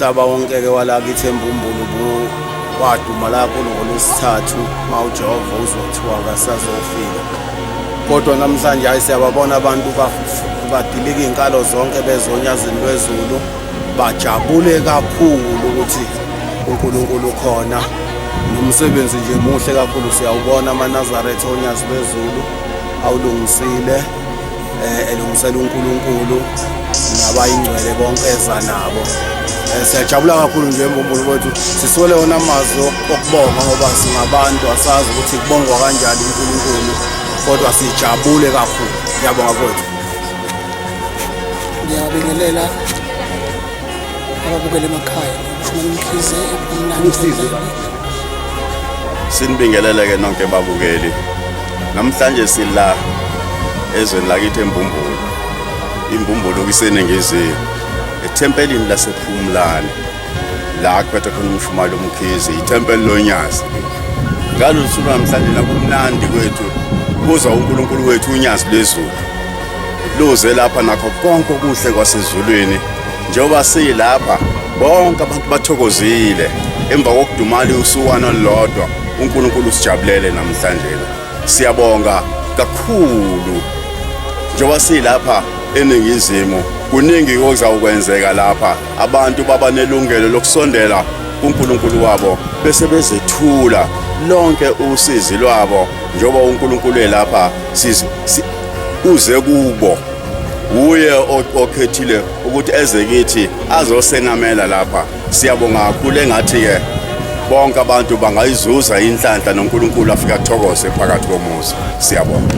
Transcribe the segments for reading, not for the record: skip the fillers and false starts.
Umhlaba wonke-ke walakithi eMbumbulu waduma lapho ngoLwesithathu mawujova uzothiwa akasazofika. Kodwa namhlanje hayi siyababona abantu badilika iy'nkalo zonke bezonyazini lwezulu, bajabule kakhulu ukuthi uNkulunkulu khona. Nomsebenzi nje muhle kakhulu siyawubona amaNazaretha onyazi lwezulu awulungisile, elungisela uNkulunkulu nabayingcwele bonke eza nabo. Siyajabula kakhulu nje eMbumbulu kwethu sisole wona amazwi okubonga ngoba singabantu asazi ukuthi kubongwa kanjani uNkulunkulu, kodwa sijabule kakhulu. Ngiyabonga kwethu. Ngiyabingelela ababukela emakhaya Mkhize emnandi. Sinibingelele-ke nonke babukeli. Namhlanje sila ezweni lakithi eMbumbulu. iMbumbulu kuseningizimu ethempelini lasePhumlani la kuphethe khona umshumali uMkhize, ithempeli lonyazi. Ngalolu suku namhlanje nakumnandi kwethu kuza uNkulunkulu wethu unyazi lwezulu luze lapha nakho konke okuhle kwasezulwini. Njengoba siyilapha bonke abantu bathokozile emva kokudumala usukwana lodwa, uNkulunkulu usijabulele namhlanje. Siyabonga kakhulu njengoba siyilapha eningizimu, kuningi okuzakwenzeka lapha. Abantu baba nelungelo lokusondela kuNkulunkulu wabo bese bezethula lonke usizi lwabo njengoba uNkulunkulu elapha uze kubo. Uye okhethile ukuthi eze kithi azosenamela lapha. Siyabonga kakhulu engathi-ke bonke abantu bangayizuza inhlanhla noNkulunkulu afika athokoze phakathi komuzi. Siyabonga.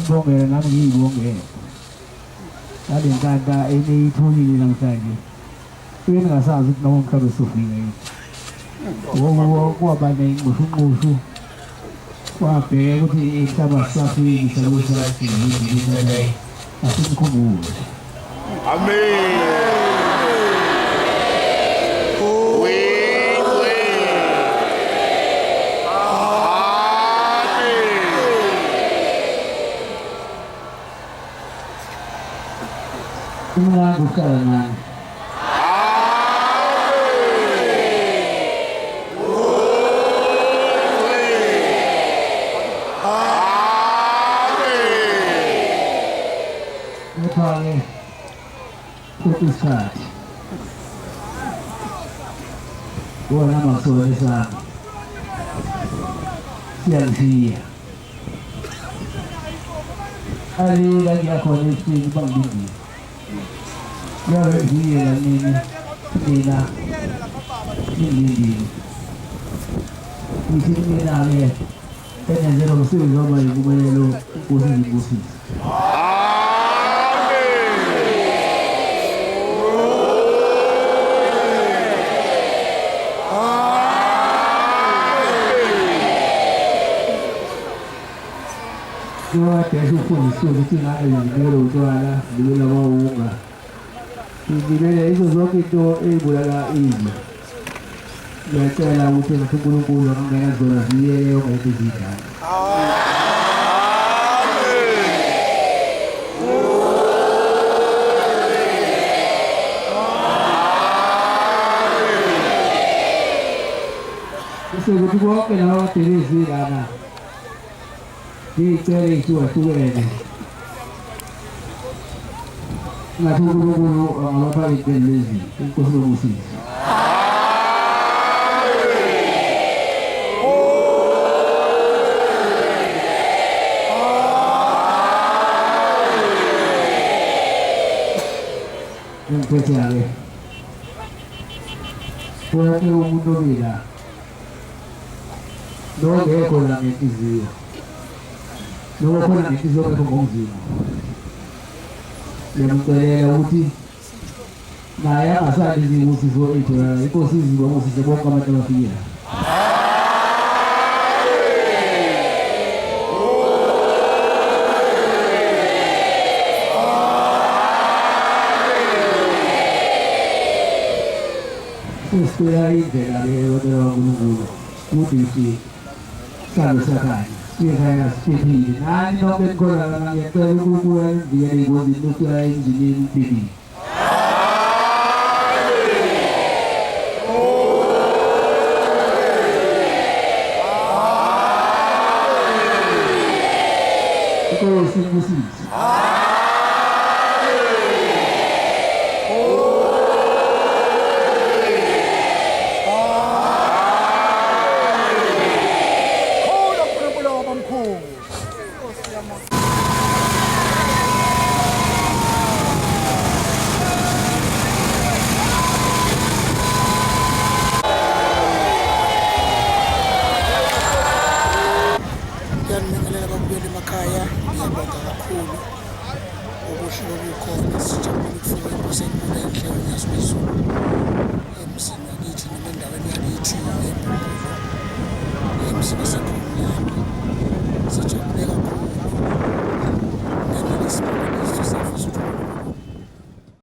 ngiyakubongela nami ngiyibongela ngale nkanta eniyitholile namhlanje bengingasazi ukuthi noma umhlaba sofika yini kwaba nenqushunqushu kwabheka ukuthi inhlaba safikisa lokusasinile asimkhumbule Umngangu kalangan. Ngephange kuisikhathi wona masole sami siyangishiya alila ngiyakhona ebusuku bangilindile yabe ngiyela nini mina ngilindile ngithi mina-ke enenzela umsebenzi waba yimpumelelo ukuze ngibusise Kaya ufundiswe ukuthi ngabe ngibekele utshwala ngibekele amawunga ngibekele izo zonke into ey'bulala indlu ngiyacela ukuthi ngathi uNkulunkulu angangena zona ziyeke ongayikho zidlala bese kuthi konke laba badelezi lana ngiyicele ihlukahlukene ngathi uNkulunkulu angabafaka iy'teli lezi inkosi yobusisi ngiphethe-ke wonke umuntu obila nongekho la ngenhliziyo noma khona ngenhliziyo ngekho ngomzimba ngiyamcelela ukuthi naye angasali izibusiso ey'tholakala inkosi iziba ubusise bonke abantu abafikile sesicela indlela-ke yodwa kaNkulunkulu ukuthi sihlale sakhanya sikhanya siphephile nani nonke nikhona lana ngiyacela uNkulunkulu ayivikele ey'ngozini nofika endleleni iphephile inkosi ibusise Ngiyanimekelela babuyele emakhaya ngiyabonga kakhulu ubuhle obukhona sijabule ukufika embusweni kule enhlelo yaSizulu emzini wakithi noma endaweni yakithi emzini wasePhumlani sijabule